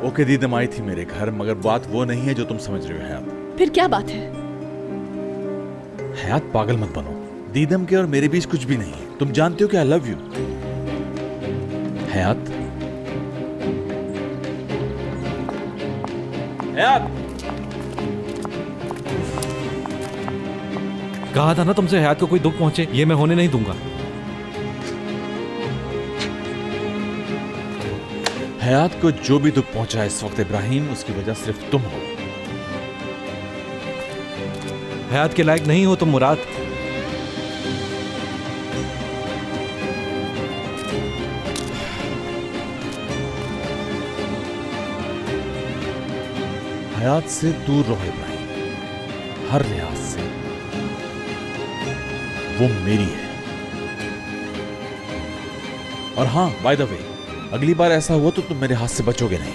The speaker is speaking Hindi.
ओके दीदम आई थी मेरे घर, मगर बात वो नहीं है जो तुम समझ रहे हो हयात। फिर क्या बात है? हयात पागल मत बनो, दीदम के और मेरे बीच कुछ भी नहीं है। तुम जानते हो कि आई लव यू। हयात, हयात, कहा था ना तुमसे हयात को कोई दुख पहुंचे, ये मैं होने नहीं दूंगा। हयात को जो भी दुख पहुंचा है इस वक्त इब्राहिम, उसकी वजह सिर्फ तुम हो। हयात के लायक नहीं हो तुम मुराद। हयात से दूर रहो इब्राहिम, हर लिहाज से वो मेरी है। और हाँ, बाय द वे, अगली बार ऐसा हुआ तो तुम मेरे हाथ से बचोगे नहीं।